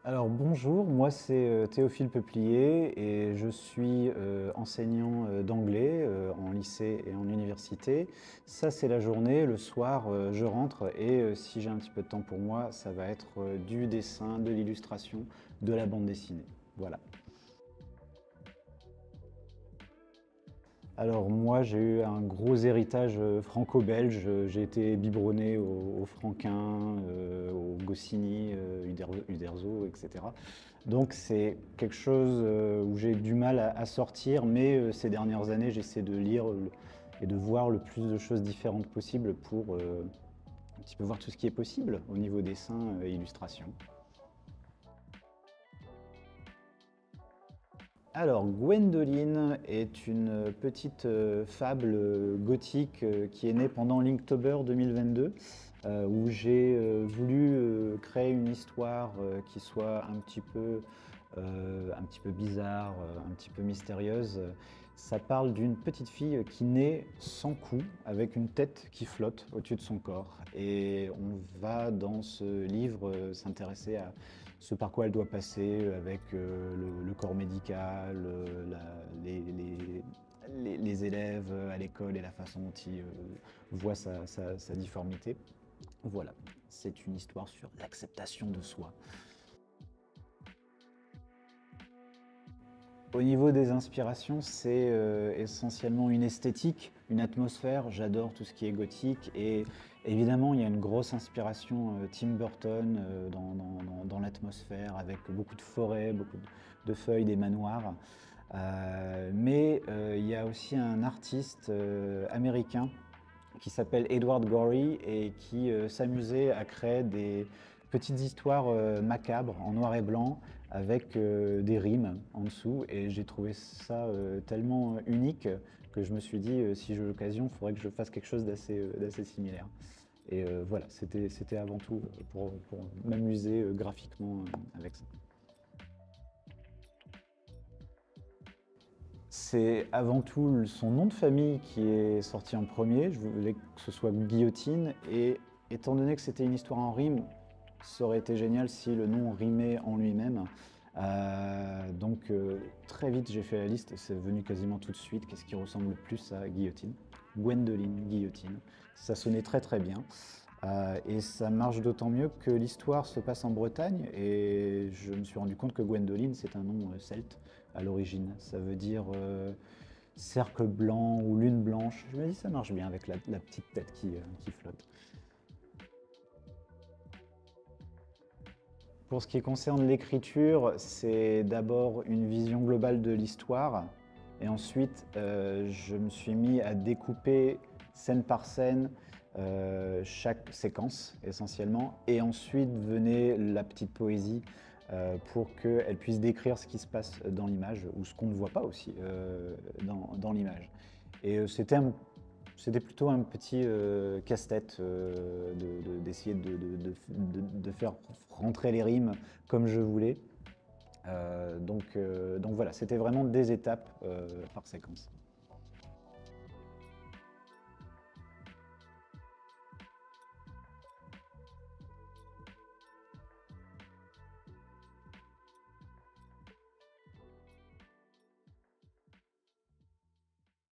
Alors bonjour, moi c'est Théophile Peuplier et je suis enseignant d'anglais en lycée et en université. Ça c'est la journée, le soir je rentre et si j'ai un petit peu de temps pour moi, ça va être du dessin, de l'illustration, de la bande dessinée. Voilà. Alors moi j'ai eu un gros héritage franco-belge, j'ai été biberonné au Franquin, au Goscinny, Uderzo, etc. Donc c'est quelque chose où j'ai du mal à sortir, mais ces dernières années j'essaie de lire et de voir le plus de choses différentes possibles pour un petit peu voir tout ce qui est possible au niveau dessin et illustration. Alors, Gwendoline est une petite fable gothique qui est née pendant l'Inktober 2022, où j'ai voulu créer une histoire qui soit un petit peu bizarre, un petit peu mystérieuse. Ça parle d'une petite fille qui naît sans cou, avec une tête qui flotte au-dessus de son corps. Et on va dans ce livre s'intéresser à ce par quoi elle doit passer avec le corps médical, les élèves à l'école et la façon dont ils voient sa difformité. Voilà, c'est une histoire sur l'acceptation de soi. Au niveau des inspirations, c'est essentiellement une esthétique, une atmosphère. J'adore tout ce qui est gothique et évidemment, il y a une grosse inspiration Tim Burton dans l'atmosphère avec beaucoup de forêts, beaucoup de feuilles, des manoirs. Mais il y a aussi un artiste américain qui s'appelle Edward Gorey et qui s'amusait à créer des petites histoires macabres en noir et blanc avec des rimes en dessous et j'ai trouvé ça tellement unique que je me suis dit si j'ai l'occasion, il faudrait que je fasse quelque chose d'assez similaire. Et voilà, c'était avant tout pour m'amuser graphiquement avec ça. C'est avant tout son nom de famille qui est sorti en premier. Je voulais que ce soit Guillotine. Et étant donné que c'était une histoire en rime, ça aurait été génial si le nom rimait en lui-même. Donc très vite j'ai fait la liste et c'est venu quasiment tout de suite. Qu'est-ce qui ressemble le plus à Guillotine? Gwendoline, Guillotine. Ça sonnait très très bien. Et ça marche d'autant mieux que l'histoire se passe en Bretagne et je me suis rendu compte que Gwendoline c'est un nom celte à l'origine. Ça veut dire cercle blanc ou lune blanche. Je me dis ça marche bien avec la petite tête qui flotte. Pour ce qui concerne l'écriture, c'est d'abord une vision globale de l'histoire et ensuite je me suis mis à découper scène par scène chaque séquence essentiellement et ensuite venait la petite poésie pour qu'elle puisse décrire ce qui se passe dans l'image ou ce qu'on ne voit pas aussi dans l'image. Et c'était plutôt un petit casse-tête d'essayer de faire rentrer les rimes comme je voulais. Donc voilà, c'était vraiment des étapes par séquence.